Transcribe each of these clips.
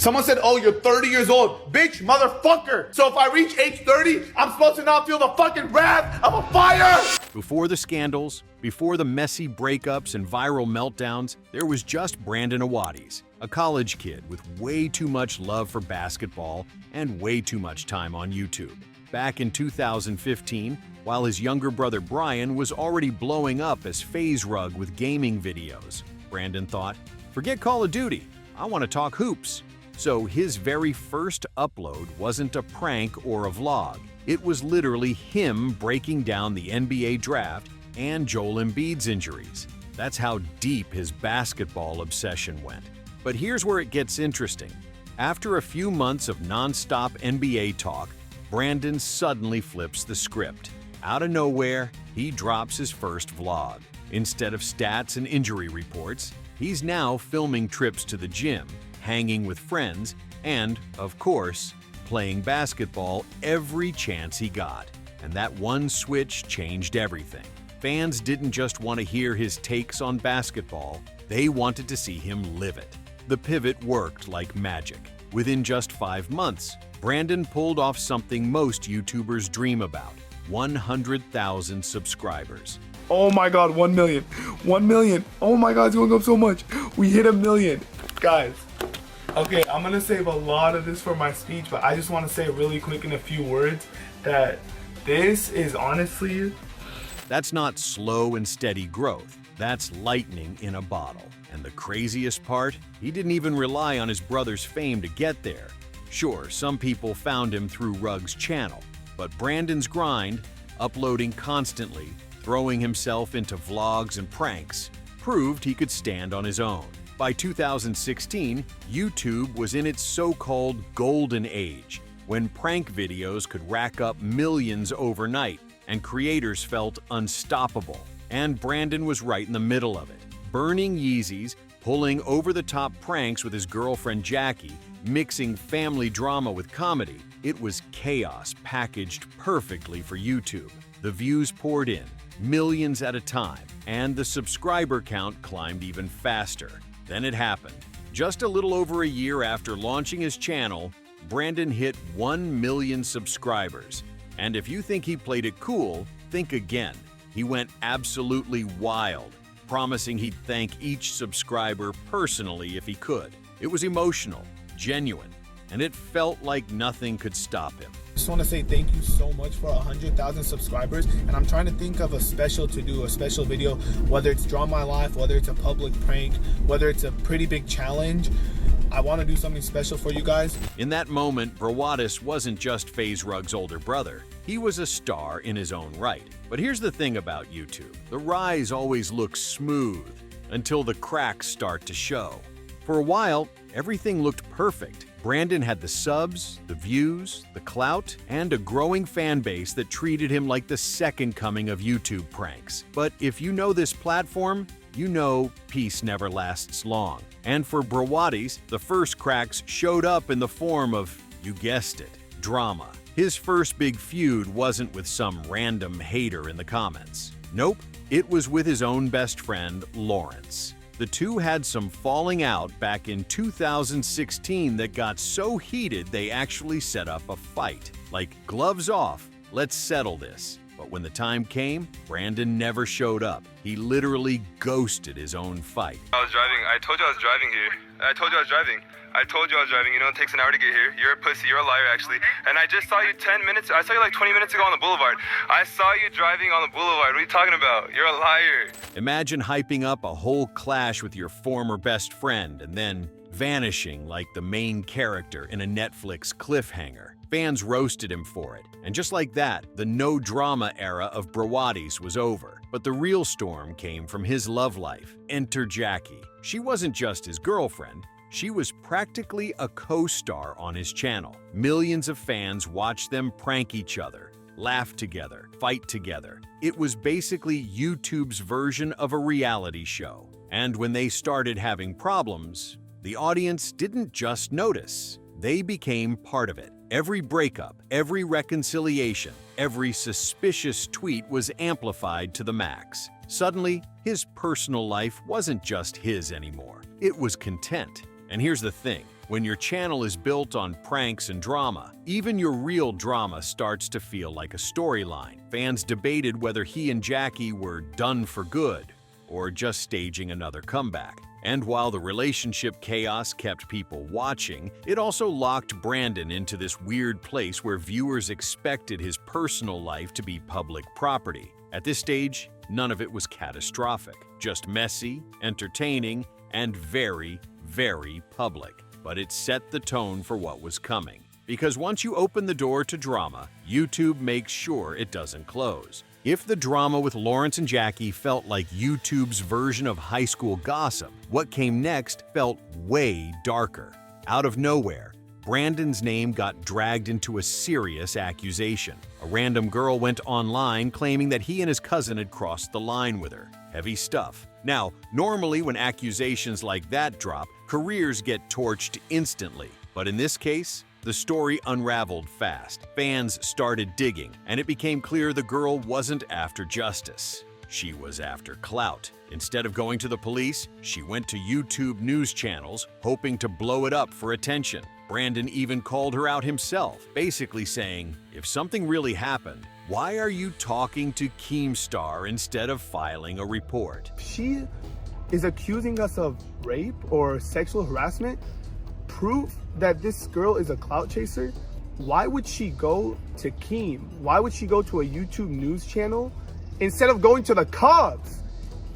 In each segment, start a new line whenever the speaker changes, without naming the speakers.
Someone said, oh, you're 30 years old. Bitch, motherfucker. So if I reach age 30, I'm supposed to not feel the fucking wrath of a fire?
Before the scandals, before the messy breakups and viral meltdowns, there was just Brandon Awadis, a college kid with way too much love for basketball and way too much time on YouTube. Back in 2015, while his younger brother Brian was already blowing up as FaZe Rug with gaming videos, Brandon thought, forget Call of Duty, I want to talk hoops. So his very first upload wasn't a prank or a vlog. It was literally him breaking down the NBA draft and Joel Embiid's injuries. That's how deep his basketball obsession went. But here's where it gets interesting. After a few months of nonstop NBA talk, Brandon suddenly flips the script. Out of nowhere, he drops his first vlog. Instead of stats and injury reports, he's now filming trips to the gym, hanging with friends, and, of course, playing basketball every chance he got. And that one switch changed everything. Fans didn't just want to hear his takes on basketball, they wanted to see him live it. The pivot worked like magic. Within just 5 months, Brandon pulled off something most YouTubers dream about: 100,000 subscribers.
Oh my God, 1 million. 1 million. Oh my God, it's going up so much. We hit 1 million. Guys, okay, I'm gonna save a lot of this for my speech, but I just want to say really quick in a few words that this is honestly...
That's not slow and steady growth. That's lightning in a bottle. And the craziest part? He didn't even rely on his brother's fame to get there. Sure, some people found him through Rug's channel, but Brandon's grind, uploading constantly, throwing himself into vlogs and pranks, proved he could stand on his own. By 2016, YouTube was in its so-called golden age, when prank videos could rack up millions overnight, and creators felt unstoppable. And Brandon was right in the middle of it. Burning Yeezys, pulling over-the-top pranks with his girlfriend Jackie, mixing family drama with comedy. It was chaos packaged perfectly for YouTube. The views poured in, millions at a time, and the subscriber count climbed even faster. Then it happened. Just a little over a year after launching his channel, Brandon hit 1 million subscribers. And if you think he played it cool, think again. He went absolutely wild, promising he'd thank each subscriber personally if he could. It was emotional, genuine, and it felt like nothing could stop him.
I just want to say thank you so much for 100,000 subscribers, and I'm trying to think of a special to do, a special video, whether it's Draw My Life, whether it's a public prank, whether it's a pretty big challenge. I want to do something special for you guys.
In that moment, Brawadis wasn't just FaZe Rug's older brother. He was a star in his own right. But here's the thing about YouTube. The rise always looks smooth until the cracks start to show. For a while, everything looked perfect. Brandon had the subs, the views, the clout, and a growing fan base that treated him like the second coming of YouTube pranks. But if you know this platform, you know peace never lasts long. And for Brawadis, the first cracks showed up in the form of, you guessed it, drama. His first big feud wasn't with some random hater in the comments. Nope, it was with his own best friend, Lawrence. The two had some falling out back in 2016 that got so heated they actually set up a fight. Like, gloves off, let's settle this. But when the time came, Brandon never showed up. He literally ghosted his own fight.
I was driving. I told you I was driving here. I told you I was driving. You know, it takes an hour to get here. You're a pussy. You're a liar, actually. And I just saw you 10 minutes. I saw you like 20 minutes ago on the boulevard. I saw you driving on the boulevard. What are you talking about? You're a liar.
Imagine hyping up a whole clash with your former best friend and then vanishing like the main character in a Netflix cliffhanger. Fans roasted him for it. And just like that, the no-drama era of Brawadis was over. But the real storm came from his love life. Enter Jackie. She wasn't just his girlfriend. She was practically a co-star on his channel. Millions of fans watched them prank each other, laugh together, fight together. It was basically YouTube's version of a reality show. And when they started having problems, the audience didn't just notice. They became part of it. Every breakup, every reconciliation, every suspicious tweet was amplified to the max. Suddenly, his personal life wasn't just his anymore. It was content. And here's the thing, When your channel is built on pranks and drama, even your real drama starts to feel like a storyline. Fans debated whether he and Jackie were done for good or just staging another comeback. And while the relationship chaos kept people watching, it also locked Brandon into this weird place where viewers expected his personal life to be public property. At this stage, none of it was catastrophic, just messy, entertaining, and very, very public. But it set the tone for what was coming. Because once you open the door to drama, YouTube makes sure it doesn't close. If the drama with Lawrence and Jackie felt like YouTube's version of high school gossip, what came next felt way darker. Out of nowhere, Brandon's name got dragged into a serious accusation. A random girl went online claiming that he and his cousin had crossed the line with her. Heavy stuff. Now, normally when accusations like that drop, careers get torched instantly. But in this case, the story unraveled fast. Fans started digging, and it became clear the girl wasn't after justice. She was after clout. Instead of going to the police, she went to YouTube news channels, hoping to blow it up for attention. Brandon even called her out himself, basically saying, "If something really happened, why are you talking to Keemstar instead of filing a report?"
She is accusing us of rape or sexual harassment. Proof that this girl is a clout chaser. Why would she go to Keem? Why would she go to a YouTube news channel instead of going to the Cubs?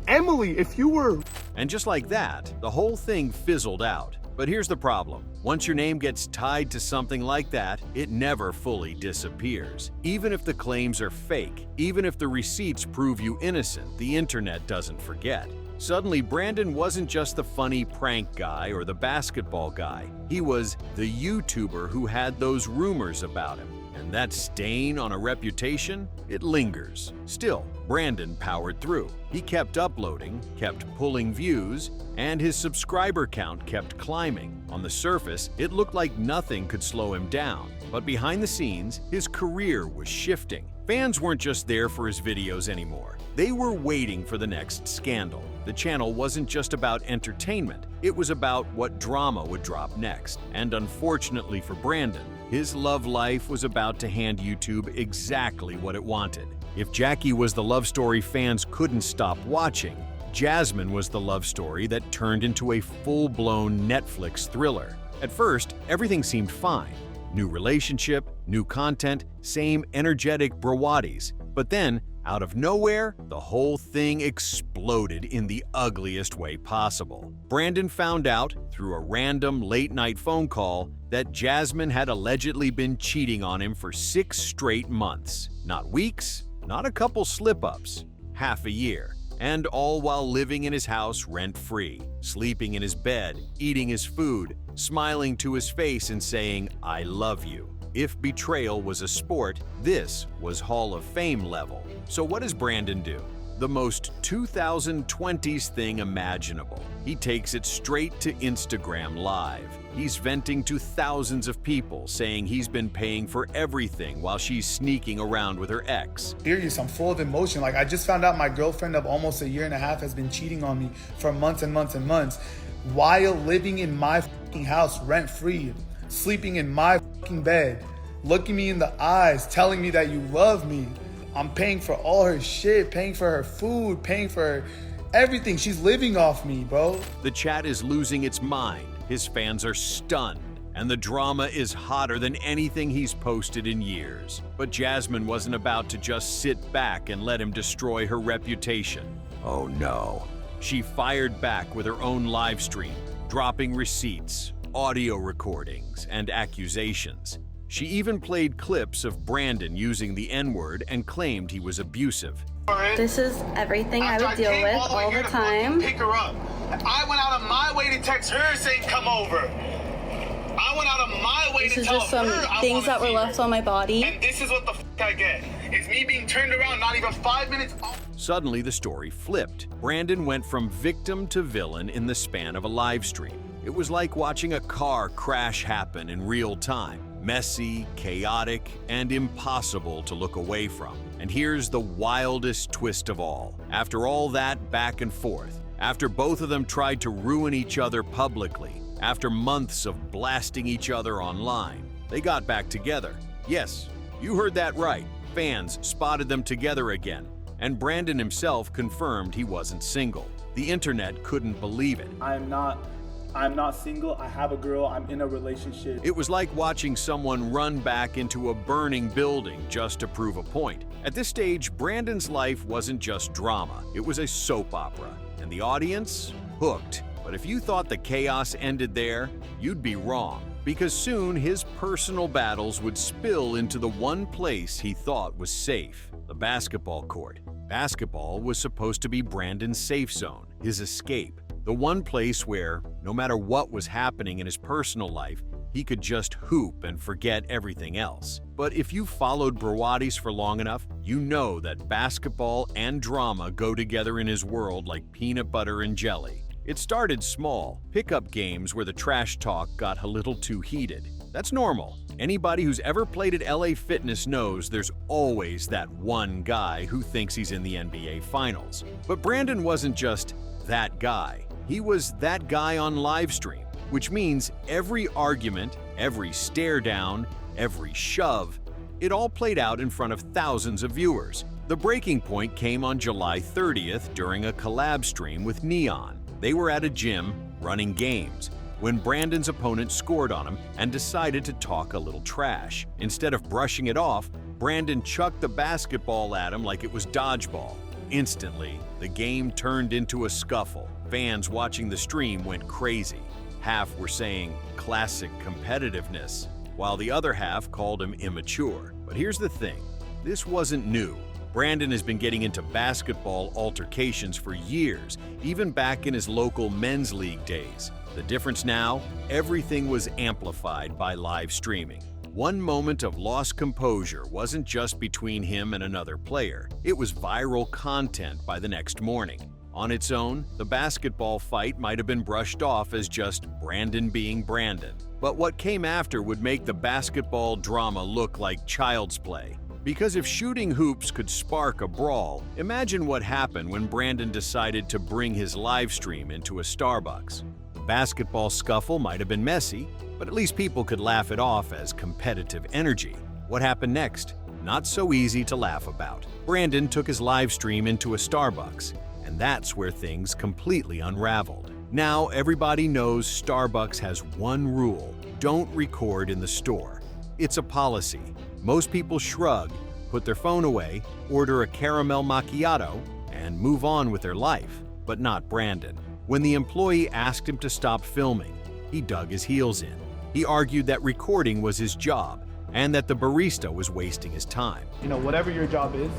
Emily, if you were...
And just like that, the whole thing fizzled out. But here's the problem. Once your name gets tied to something like that, it never fully disappears. Even if the claims are fake, even if the receipts prove you innocent, the internet doesn't forget. Suddenly, Brandon wasn't just the funny prank guy or the basketball guy. He was the YouTuber who had those rumors about him. And that stain on a reputation, it lingers. Still, Brandon powered through. He kept uploading, kept pulling views, and his subscriber count kept climbing. On the surface, it looked like nothing could slow him down. But behind the scenes, his career was shifting. Fans weren't just there for his videos anymore. They were waiting for the next scandal. The channel wasn't just about entertainment, it was about what drama would drop next. And unfortunately for Brandon, his love life was about to hand YouTube exactly what it wanted. If Jackie was the love story fans couldn't stop watching, Jasmine was the love story that turned into a full-blown Netflix thriller. At first, everything seemed fine. New relationship, new content, same energetic Brawadis. But then, out of nowhere, the whole thing exploded in the ugliest way possible. Brandon found out, through a random late-night phone call, that Jasmine had allegedly been cheating on him for 6 straight months. Not weeks, not a couple slip-ups, half a year. And all while living in his house rent-free, sleeping in his bed, eating his food, smiling to his face and saying, "I love you." If betrayal was a sport, this was Hall of Fame level. So what does Brandon do? The most 2020s thing imaginable. He takes it straight to Instagram Live. He's venting to thousands of people, saying he's been paying for everything while she's sneaking around with her ex.
Serious, I'm full of emotion. Like, I just found out my girlfriend of almost 1.5 years has been cheating on me for months and months and months while living in my fucking house rent-free, sleeping in my fucking bed, looking me in the eyes, telling me that you love me. I'm paying for all her shit, paying for her food, paying for her everything. She's living off me, bro.
The chat is losing its mind. His fans are stunned. And the drama is hotter than anything he's posted in years. But Jasmine wasn't about to just sit back and let him destroy her reputation. Oh no. She fired back with her own live stream, dropping receipts, audio recordings, and accusations. She even played clips of Brandon using the N-word and claimed he was abusive.
This is everything I would deal with all the time.
Pick her up. I went out of my way to text her saying come over. I went out of my way
This
to
is
tell
just
her
some
I
things that were
wanna see
left
her.
on my body.
And this is what the I get. It's me being turned around not even 5 minutes off.
Suddenly, the story flipped. Brandon went from victim to villain in the span of a live stream. It was like watching a car crash happen in real time. Messy, chaotic, and impossible to look away from. And here's the wildest twist of all. After all that back and forth, after both of them tried to ruin each other publicly, After months of blasting each other online, they got back together. Yes, you heard that right. Fans spotted them together again, and Brandon himself confirmed he wasn't single. The internet couldn't believe it.
I'm not single. I have a girl. I'm in a relationship.
It was like watching someone run back into a burning building just to prove a point. At this stage, Brandon's life wasn't just drama. It was a soap opera, and the audience hooked. But if you thought the chaos ended there, you'd be wrong, because soon his personal battles would spill into the one place he thought was safe, the basketball court. Basketball was supposed to be Brandon's safe zone, his escape, the one place where, no matter what was happening in his personal life, he could just hoop and forget everything else. But if you followed Brawadis for long enough, you know that basketball and drama go together in his world like peanut butter and jelly. It started small, pickup games where the trash talk got a little too heated. That's normal. Anybody who's ever played at LA Fitness knows there's always that one guy who thinks he's in the NBA Finals. But Brandon wasn't just that guy. He was that guy on livestream, which means every argument, every stare down, every shove, it all played out in front of thousands of viewers. The breaking point came on July 30th during a collab stream with Neon. They were at a gym running games when Brandon's opponent scored on him and decided to talk a little trash. Instead of brushing it off, Brandon chucked the basketball at him like it was dodgeball. Instantly, the game turned into a scuffle. Fans watching the stream went crazy. Half were saying classic competitiveness, while the other half called him immature. But here's the thing, this wasn't new. Brandon has been getting into basketball altercations for years, even back in his local men's league days. The difference now, everything was amplified by live streaming. One moment of lost composure wasn't just between him and another player, it was viral content by the next morning. On its own, the basketball fight might have been brushed off as just Brandon being Brandon. But what came after would make the basketball drama look like child's play. Because if shooting hoops could spark a brawl, imagine what happened when Brandon decided to bring his live stream into a Starbucks. The basketball scuffle might have been messy, but at least people could laugh it off as competitive energy. What happened next? Not so easy to laugh about. Brandon took his live stream into a Starbucks, and that's where things completely unraveled. Now everybody knows Starbucks has one rule: don't record in the store. It's a policy. Most people shrug, put their phone away, order a caramel macchiato, and move on with their life. But not Brandon. When the employee asked him to stop filming, he dug his heels in. He argued that recording was his job and that the barista was wasting his time.
You know, whatever your job is,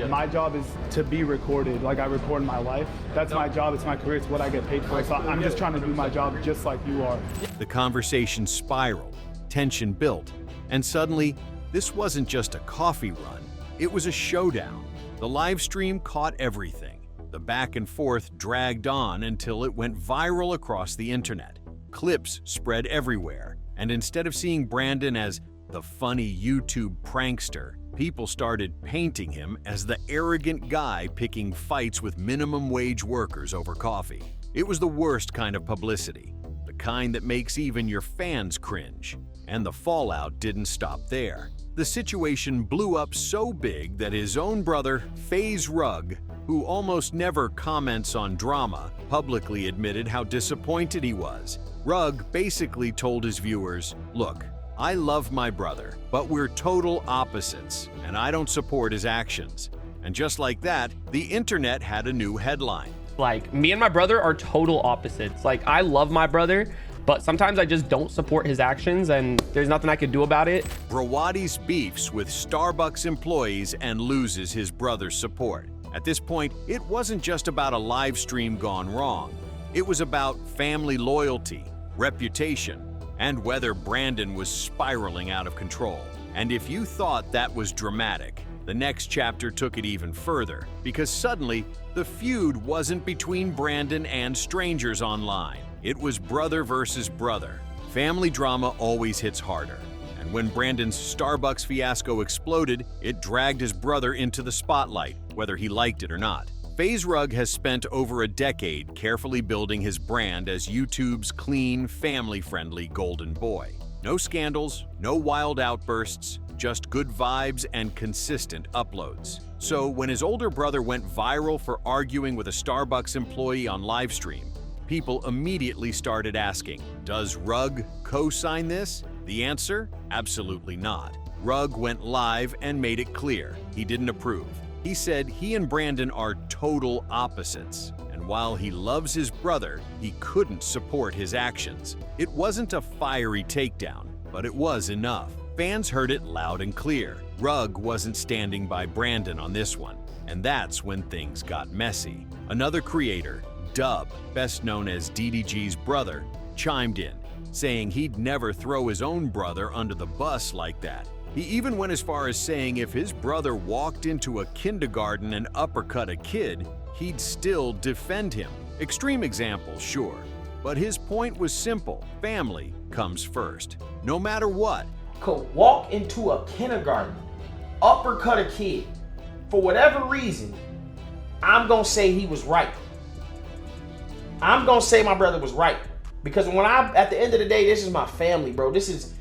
my job is to be recorded like I record my life. That's my job, it's my career, it's what I get paid for. So I'm just trying to do my job just like you are.
The conversation spiraled, tension built, and suddenly, this wasn't just a coffee run, it was a showdown. The live stream caught everything. The back and forth dragged on until it went viral across the internet. Clips spread everywhere, and instead of seeing Brandon as the funny YouTube prankster, people started painting him as the arrogant guy picking fights with minimum wage workers over coffee. It was the worst kind of publicity, the kind that makes even your fans cringe. And the fallout didn't stop there. The situation blew up so big that his own brother, FaZe Rug, who almost never comments on drama, publicly admitted how disappointed he was. Rug basically told his viewers, "Look, I love my brother, but we're total opposites, and I don't support his actions." And just like that, the internet had a new headline.
Like, me and my brother are total opposites. Like, I love my brother, but sometimes I just don't support his actions, and there's nothing I could do about it.
Brawadis beefs with Starbucks employees and loses his brother's support. At this point, it wasn't just about a live stream gone wrong. It was about family loyalty, reputation, and whether Brandon was spiraling out of control. And if you thought that was dramatic, the next chapter took it even further, because suddenly, the feud wasn't between Brandon and strangers online. It was brother versus brother. Family drama always hits harder. And when Brandon's Starbucks fiasco exploded, it dragged his brother into the spotlight, whether he liked it or not. FaZe Rug has spent over a decade carefully building his brand as YouTube's clean, family-friendly golden boy. No scandals, no wild outbursts, just good vibes and consistent uploads. So when his older brother went viral for arguing with a Starbucks employee on livestream, people immediately started asking, does Rug co-sign this? The answer? Absolutely not. Rug went live and made it clear he didn't approve. He said he and Brandon are total opposites, and while he loves his brother, he couldn't support his actions. It wasn't a fiery takedown, but it was enough. Fans heard it loud and clear. Rug wasn't standing by Brandon on this one, and that's when things got messy. Another creator, Dub, best known as DDG's brother, chimed in, saying he'd never throw his own brother under the bus like that. He even went as far as saying if his brother walked into a kindergarten and uppercut a kid, he'd still defend him. Extreme example, sure, but his point was simple. Family comes first. No matter what.
Could walk into a kindergarten, uppercut a kid, for whatever reason, I'm gonna say he was right. I'm gonna say my brother was right. Because at the end of the day, this is my family, bro. This is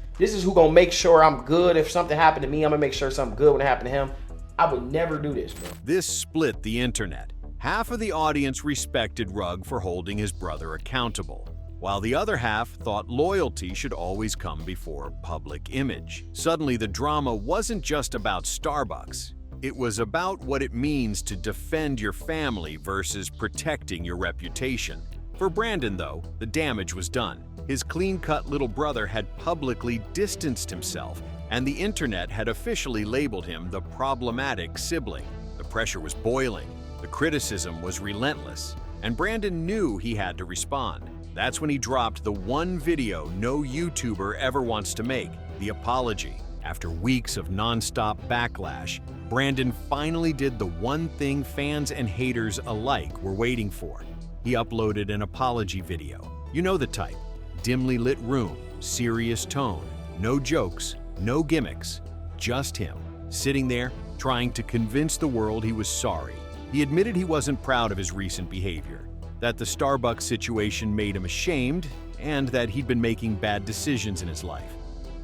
who gonna make sure I'm good. If something happened to me, I'm gonna make sure something good when it happened to him. I would never do this, bro.
This split the internet. Half of the audience respected Rug for holding his brother accountable, while the other half thought loyalty should always come before public image. Suddenly, the drama wasn't just about Starbucks. It was about what it means to defend your family versus protecting your reputation. For Brandon, though, the damage was done. His clean-cut little brother had publicly distanced himself, and the internet had officially labeled him the problematic sibling. The pressure was boiling, the criticism was relentless, and Brandon knew he had to respond. That's when he dropped the one video no YouTuber ever wants to make, the apology. After weeks of nonstop backlash, Brandon finally did the one thing fans and haters alike were waiting for. He uploaded an apology video. You know the type. Dimly lit room, serious tone, no jokes, no gimmicks, just him, sitting there trying to convince the world he was sorry. He admitted he wasn't proud of his recent behavior, that the Starbucks situation made him ashamed, and that he'd been making bad decisions in his life.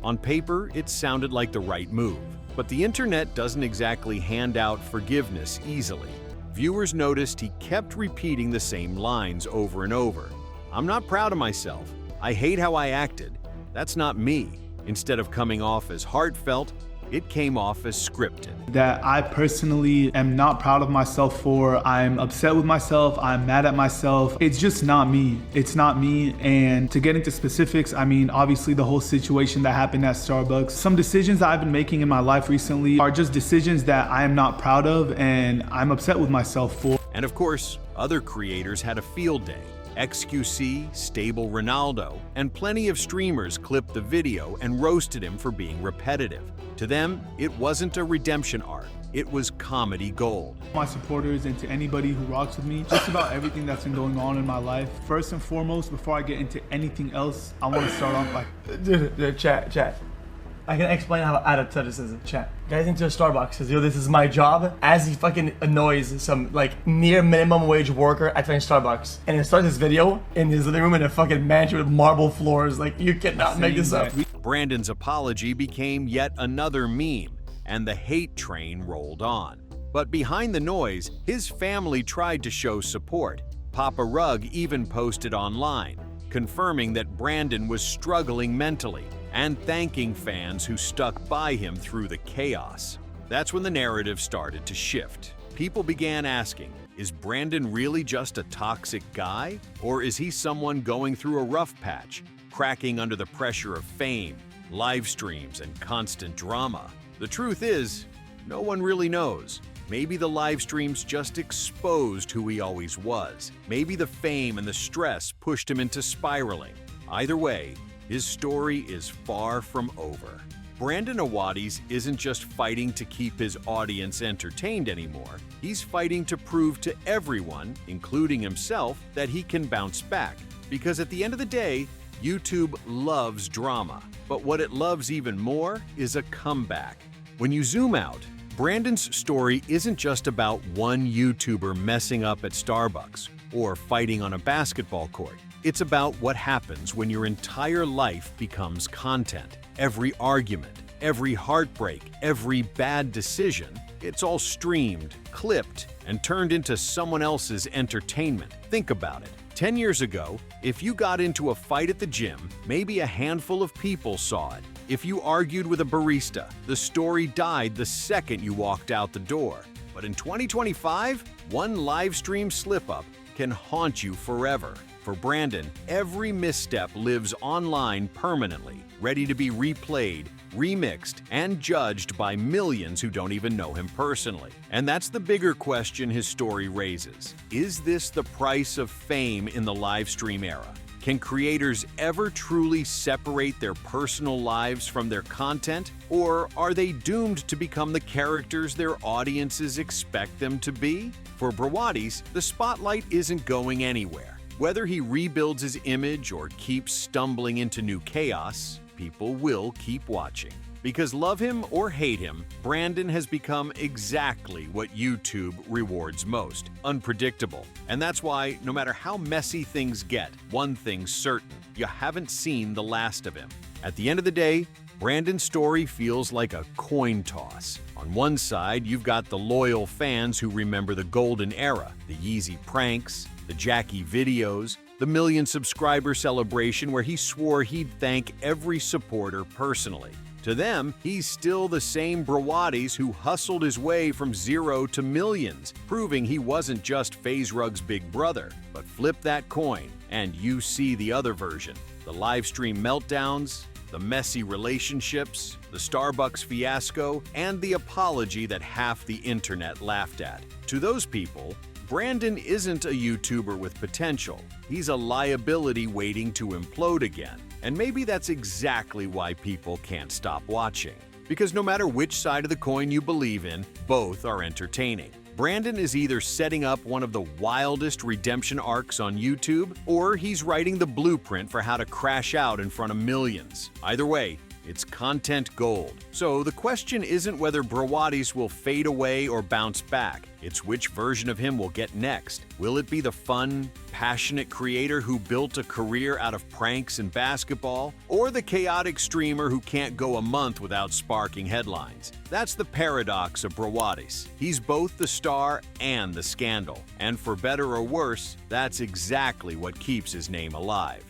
On paper, it sounded like the right move, but the internet doesn't exactly hand out forgiveness easily. Viewers noticed he kept repeating the same lines over and over. I'm not proud of myself. I hate how I acted. That's not me. Instead of coming off as heartfelt, it came off as scripted.
That I personally am not proud of myself for. I'm upset with myself. I'm mad at myself. It's just not me. It's not me. And to get into specifics, I mean, obviously the whole situation that happened at Starbucks. Some decisions that I've been making in my life recently are just decisions that I am not proud of and I'm upset with myself for.
And of course, other creators had a field day. XQC, Stable Ronaldo, and plenty of streamers clipped the video and roasted him for being repetitive. To them, it wasn't a redemption arc, it was comedy gold.
My supporters and to anybody who rocks with me, just about everything that's been going on in my life. First and foremost, before I get into anything else, I want to start off by...
Chat. I can explain how out of touch this is. Chat. Guys into a Starbucks says, yo, this is my job. As he fucking annoys some like near minimum wage worker at fucking Starbucks. And he starts his video in his living room in a fucking mansion with marble floors. Like, you cannot make this up.
Brandon's apology became yet another meme, and the hate train rolled on. But behind the noise, his family tried to show support. Papa Rug even posted online, confirming that Brandon was struggling mentally and thanking fans who stuck by him through the chaos. That's when the narrative started to shift. People began asking, is Brandon really just a toxic guy? Or is he someone going through a rough patch, cracking under the pressure of fame, live streams, and constant drama? The truth is, no one really knows. Maybe the live streams just exposed who he always was. Maybe the fame and the stress pushed him into spiraling. Either way, his story is far from over. Brandon Awadis isn't just fighting to keep his audience entertained anymore. He's fighting to prove to everyone, including himself, that he can bounce back. Because at the end of the day, YouTube loves drama. But what it loves even more is a comeback. When you zoom out, Brandon's story isn't just about one YouTuber messing up at Starbucks or fighting on a basketball court. It's about what happens when your entire life becomes content. Every argument, every heartbreak, every bad decision, it's all streamed, clipped, and turned into someone else's entertainment. Think about it. 10 years ago, if you got into a fight at the gym, maybe a handful of people saw it. If you argued with a barista, the story died the second you walked out the door. But in 2025, one live stream slip-up can haunt you forever. For Brandon, every misstep lives online permanently, ready to be replayed, remixed, and judged by millions who don't even know him personally. And that's the bigger question his story raises. Is this the price of fame in the live stream era? Can creators ever truly separate their personal lives from their content? Or are they doomed to become the characters their audiences expect them to be? For Brawadis, the spotlight isn't going anywhere. Whether he rebuilds his image or keeps stumbling into new chaos, people will keep watching. Because love him or hate him, Brandon has become exactly what YouTube rewards most: unpredictable. And that's why, no matter how messy things get, one thing's certain: you haven't seen the last of him. At the end of the day, Brandon's story feels like a coin toss. On one side, you've got the loyal fans who remember the golden era, the Yeezy pranks, the Jackie videos, the million subscriber celebration where he swore he'd thank every supporter personally. To them, he's still the same Brawadis who hustled his way from zero to millions, proving he wasn't just FaZe Rug's big brother. But flip that coin, and you see the other version: the livestream meltdowns, the messy relationships, the Starbucks fiasco, and the apology that half the internet laughed at. To those people, Brandon isn't a YouTuber with potential. He's a liability waiting to implode again. And maybe that's exactly why people can't stop watching. Because no matter which side of the coin you believe in, both are entertaining. Brandon is either setting up one of the wildest redemption arcs on YouTube, or he's writing the blueprint for how to crash out in front of millions. Either way, it's content gold. So the question isn't whether Brawadis will fade away or bounce back. It's which version of him will get next. Will it be the fun, passionate creator who built a career out of pranks and basketball, or the chaotic streamer who can't go a month without sparking headlines? That's the paradox of Brawadis. He's both the star and the scandal. And for better or worse, that's exactly what keeps his name alive.